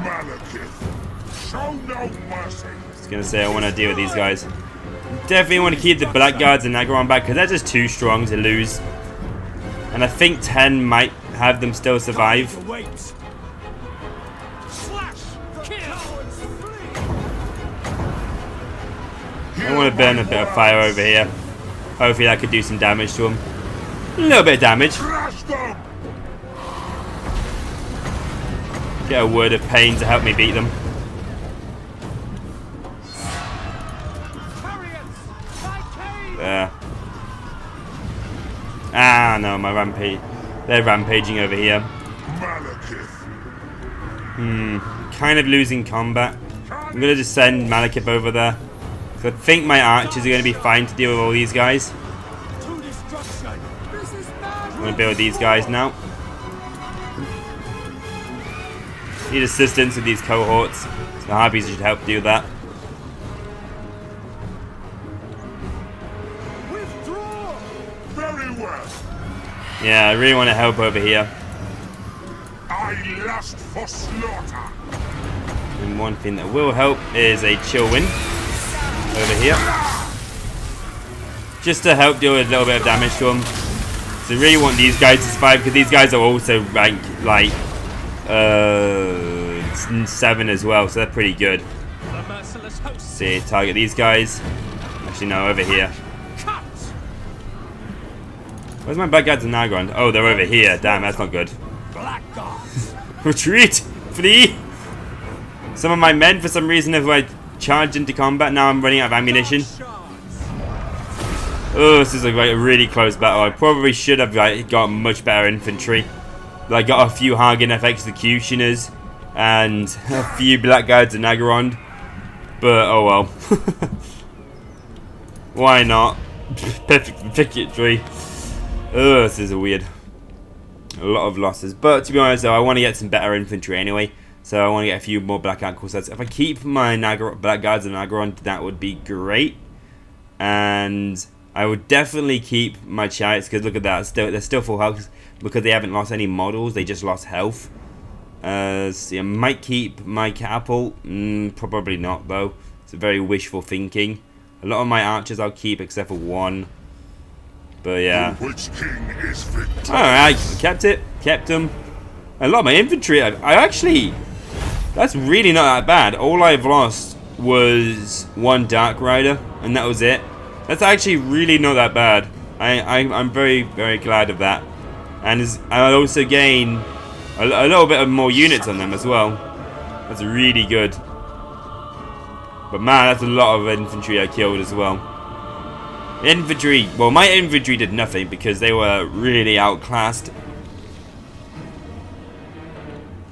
Malakiff, show no mercy. Just gonna say I want to deal with these guys. Definitely want to keep the Blackguards and Nagaron back because they're just too strong to lose. And I think 10 might have them still survive. Awaits. Slash. Kill. I want to burn a bit of fire over here. Hopefully that could do some damage to them. A little bit of damage. Crush them! Get a word of pain to help me beat them. There. Ah, no, my rampage. They're rampaging over here. Malakiff, Kind of losing combat. I'm gonna just send Malakiff over there. So I think my archers are gonna be fine to deal with all these guys. To destruction. This is bad. I'm gonna build these guys now. Need assistance with these cohorts. So the Harpies should help do that. Withdraw. very well. Yeah, I really want to help over here. I lust for slaughter. And one thing that will help is a chill wind over here. Just to help deal with a little bit of damage to them. So I really want these guys to survive because these guys are also ranked like 7 as well, so they're pretty good. The merciless host. See, target these guys. Actually, no, over here. Cut. Where's my Blackguards and Nagaron? Oh, they're over here. Damn, that's not good. Blackguards. Retreat! Flee! Some of my men, for some reason, have like charged into combat. Now I'm running out of ammunition. Oh, this is a really close battle. I probably should have like got much better infantry. Like got a few Hagenf executioners and a few Blackguards and Nagaron. But oh well. Why not? Perfect victory. Oh, this is weird. A lot of losses. But to be honest though, I want to get some better infantry anyway. So I want to get a few more Blackguard corsets. If I keep my Blackguards and Nagaron, that would be great. And I would definitely keep my chariots because look at that. They're still full health because they haven't lost any models. They just lost health. See, I might keep my catapult. Probably not though. It's a very wishful thinking. A lot of my archers I'll keep except for one. But yeah. Which king is victorious? Alright, kept it. Kept them. A lot of my infantry. I actually... That's really not that bad. All I've lost was one Dark Rider. And that was it. That's actually really not that bad. I'm very, very glad of that. And I'll also gain a little bit of more units on them as well. That's really good. But man, that's a lot of infantry I killed as well. Infantry, well my infantry did nothing because they were really outclassed.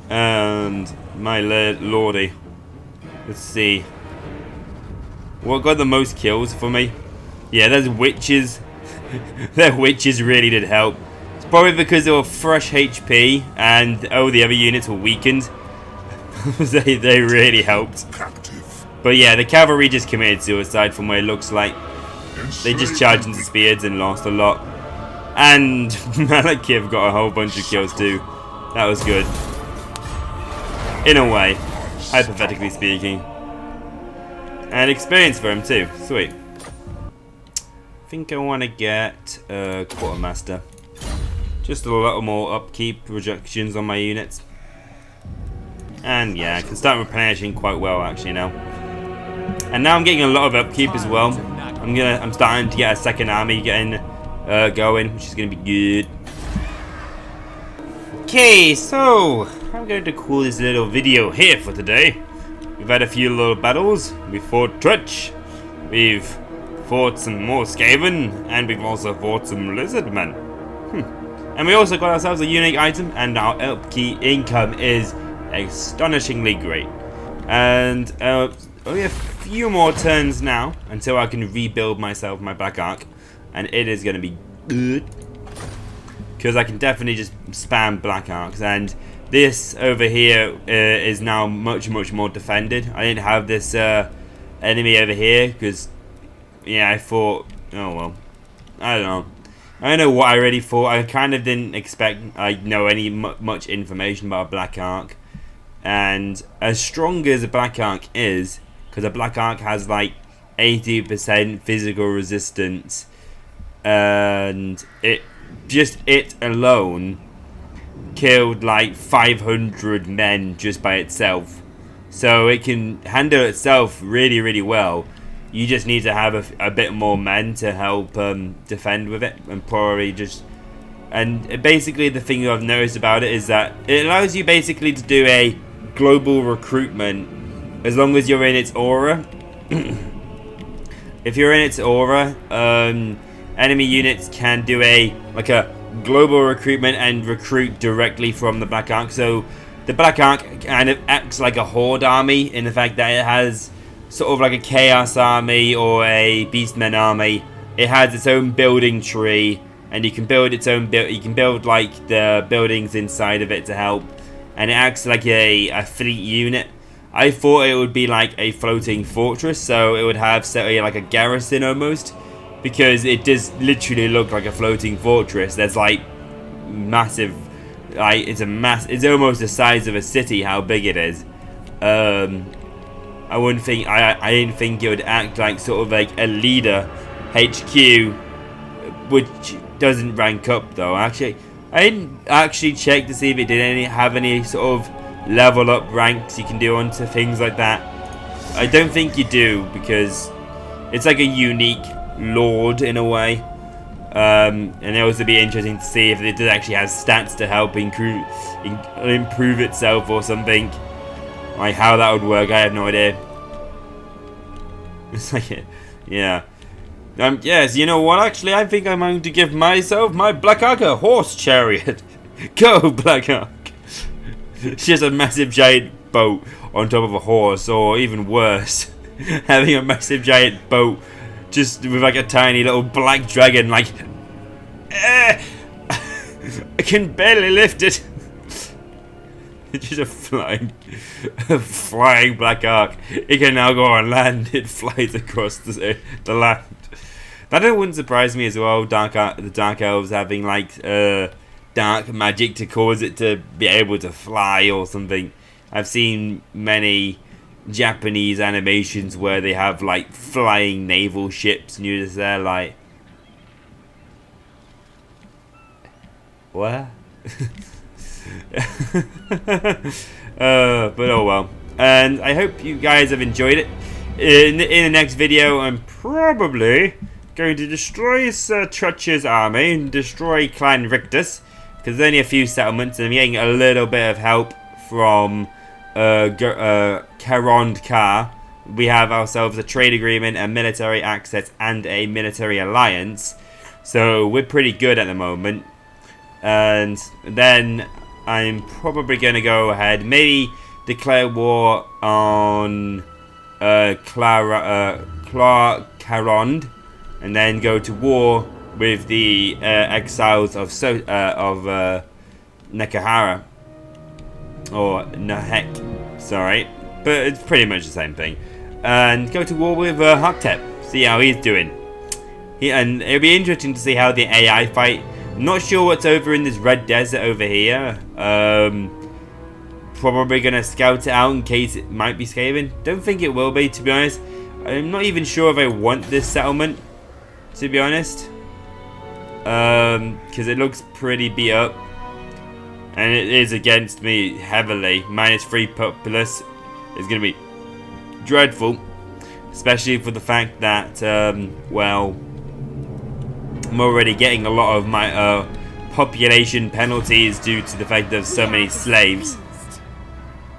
And my lordy. Let's see. What got the most kills for me? Yeah, those witches. Their witches really did help. It's probably because they were fresh HP and the other units were weakened. they really helped. Captive. But yeah, the cavalry just committed suicide from what it looks like. They just charged into spears and lost a lot. And Malakiff got a whole bunch of kills too. That was good. In a way, hypothetically speaking. And experience for him too. Sweet. I think I want to get a quartermaster. Just a little more upkeep reductions on my units. And yeah, I can start replenishing quite well actually now. And now I'm getting a lot of upkeep as well. I'm starting to get a second army getting going, which is gonna be good. Okay, so I'm going to call this little video here for today. We've had a few little battles. We fought Twitch, we've fought some more Skaven, and we've also fought some Lizardmen. And we also got ourselves a unique item, and our upkeep income is astonishingly great. And only a few more turns now until I can rebuild myself my Black Ark, and it is going to be good. Because I can definitely just spam Black Arcs, and this over here is now much more defended. I didn't have this enemy over here because, yeah, I thought, oh well, I don't know. I don't know what I really thought. I kind of didn't expect I know any much information about a Black Arc, and as strong as a Black Arc is, because a Black Arc has like 80% physical resistance, and it alone killed like 500 men just by itself, so it can handle itself really well. You just need to have a bit more men to help defend with it, and probably just, and basically the thing I've noticed about it is that it allows you basically to do a global recruitment as long as you're in its aura. If you're in its aura, enemy units can do a global recruitment and recruit directly from the Black Ark. So the Black Ark kind of acts like a horde army in the fact that it has sort of like a chaos army or a beastmen army. It has its own building tree, and you can build its own you can build like the buildings inside of it to help, and it acts like a fleet unit. I thought it would be like a floating fortress, so it would have say like a garrison almost, because it does literally look like a floating fortress. There's like massive, like it's almost the size of a city how big it is. I wouldn't think, I didn't think it would act like sort of like a leader HQ, which doesn't rank up though. Actually, I didn't actually check to see if it did have any sort of level up ranks you can do onto things like that. I don't think you do, because it's like a unique lord in a way, and it would also be interesting to see if it does actually have stats to help improve itself or something. Like how that would work, I have no idea. It's like, yeah. Yes, you know what? Actually, I think I'm going to give myself my Black Ark a horse chariot. Go Black Ark. It's just a massive giant boat on top of a horse, or even worse, having a massive giant boat just with like a tiny little black dragon, like, I can barely lift it. It's just a flying Black Ark. It can now go on land. It flies across the land. That wouldn't surprise me as well. The Dark Elves having like dark magic to cause it to be able to fly or something. I've seen many Japanese animations where they have like flying naval ships, and you're just there like, what? But oh well. And I hope you guys have enjoyed it. In the next video, I'm probably going to destroy Sir Trutch's army and destroy Clan Rictus, because there's only a few settlements, and I'm getting a little bit of help from Karond Kar. We have ourselves a trade agreement, a military access, and a military alliance, so we're pretty good at the moment. And then I'm probably going to go ahead, maybe declare war on Karond, and then go to war with the exiles of Nekahara, or Nahek, sorry, but it's pretty much the same thing. And go to war with Haktep, see how he's doing. And it'll be interesting to see how the AI fight. I'm not sure what's over in this red desert over here. Probably gonna scout it out in case it might be Skaven. Don't think it will be, to be honest. I'm not even sure if I want this settlement, to be honest. because it looks pretty beat up, and it is against me heavily. -3 populace is going to be dreadful, especially for the fact that, well, I'm already getting a lot of my population penalties due to the fact there's so many slaves.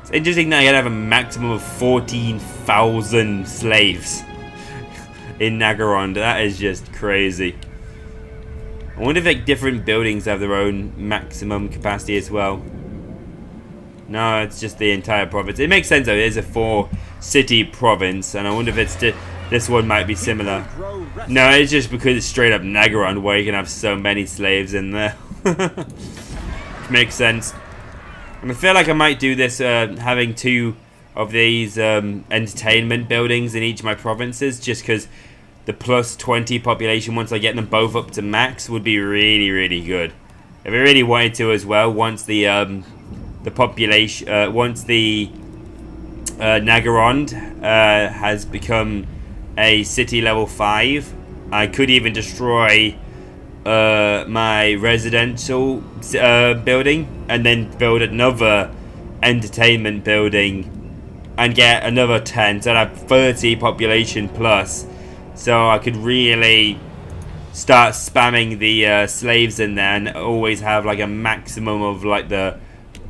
It's interesting that I have a maximum of 14,000 slaves in Nagaron. That is just crazy. I wonder if like different buildings have their own maximum capacity as well. No, it's just the entire province. It makes sense though. It is a 4-city province, and I wonder if it's this one might be similar. No, it's just because it's straight up Nagaron where you can have so many slaves in there. Which makes sense. And I feel like I might do this having 2 of these entertainment buildings in each of my provinces, just because the +20 population, once I get them both up to max, would be really, really good. If I really wanted to as well, once the population, once the Nagaron has become a city level 5, I could even destroy my residential building and then build another entertainment building and get another 10, so I'd have 30 population plus. So I could really start spamming the slaves in there and always have like a maximum of like the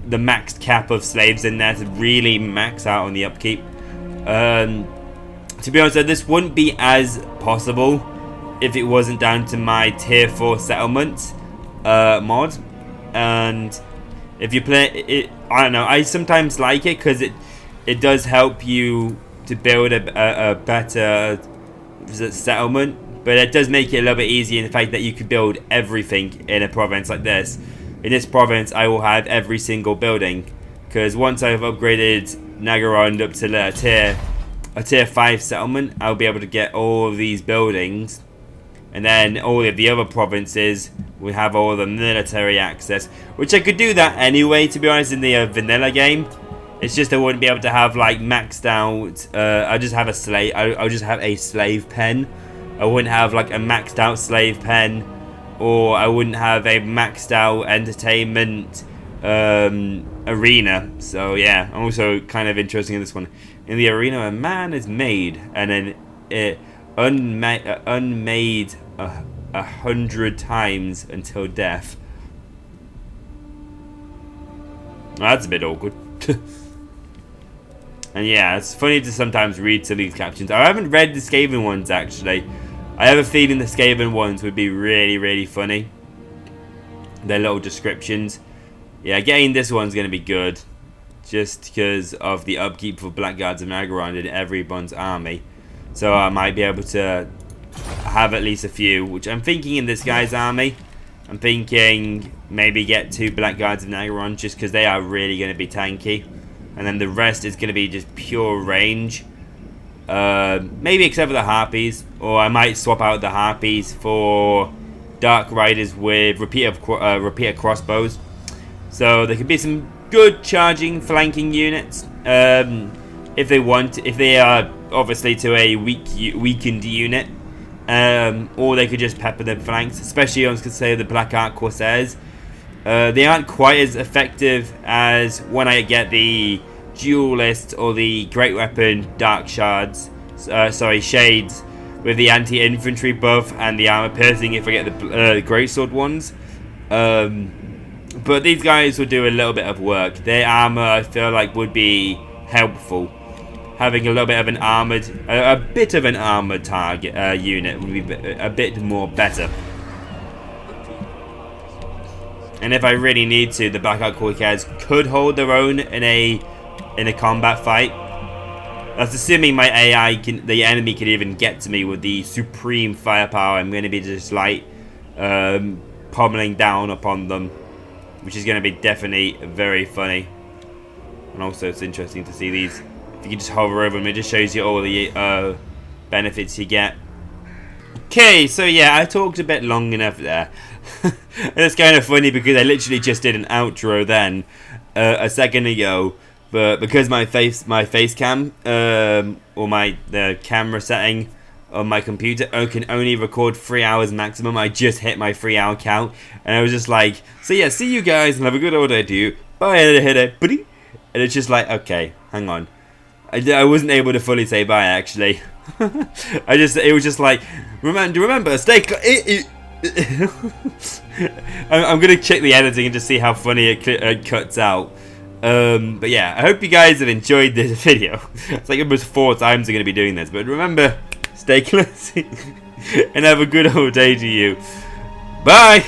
maxed cap of slaves in there to really max out on the upkeep. To be honest, this wouldn't be as possible if it wasn't down to my tier 4 settlement mod. And if you play it, I don't know, I sometimes like it because it does help you to build a better settlement, but it does make it a little bit easier in the fact that you could build everything in a province like this. In this province, I will have every single building, because once I've upgraded Nagaron up to a tier 5 settlement, I'll be able to get all of these buildings, and then all of the other provinces will have all the military access, which I could do that anyway, to be honest, in the vanilla game. It's just I wouldn't be able to have like maxed out. I just have a slave. I'll just have a slave pen. I wouldn't have like a maxed out slave pen, or I wouldn't have a maxed out entertainment arena. So yeah, I'm also kind of interested in this one. In the arena, a man is made, and then unmade 100 times until death. Well, that's a bit awkward. And yeah, it's funny to sometimes read some of these captions. I haven't read the Skaven ones, actually. I have a feeling the Skaven ones would be really, really funny. Their little descriptions. Yeah, getting this one's going to be good. Just because of the upkeep for Blackguards of Nagaron in everyone's army. So I might be able to have at least a few, which I'm thinking in this guy's army. I'm thinking maybe get 2 Blackguards of Nagaron, just because they are really going to be tanky. And then the rest is going to be just pure range. Maybe except for the Harpies. Or I might swap out the Harpies for Dark Riders with repeater crossbows. So there could be some good charging, flanking units. If they want. If they are obviously to a weakened unit. Or they could just pepper the flanks. Especially, I was going to say, the Black Ark Corsairs. They aren't quite as effective as when I get the Duelist or the Great Weapon Dark Shades with the anti-infantry buff and the armor piercing if I get the Greatsword ones. But these guys will do a little bit of work. Their armor, I feel like, would be helpful. Having a little bit of an armored, a bit of an armored target unit would be a bit more better. And if I really need to, the Black Ark Corsairs could hold their own in a combat fight. That's assuming my AI the enemy can even get to me with the supreme firepower. I'm going to be just like pummeling down upon them, which is going to be definitely very funny. And also, it's interesting to see these. If you can just hover over them, it just shows you all the benefits you get. Okay, so yeah, I talked a bit long enough there. And it's kind of funny because I literally just did an outro then a second ago, but because my face cam or the camera setting on my computer. I can only record 3 hours maximum. I just hit my 3-hour count, and I was just like, so yeah, see you guys and have a good old day to you. Bye, and it's just like, okay, hang on. I wasn't able to fully say bye actually. It was just like, remember, stay. I'm gonna check the editing and just see how funny it cuts out. But yeah, I hope you guys have enjoyed this video. It's like almost 4 times I'm gonna be doing this. But remember, stay classy and have a good old day to you. Bye.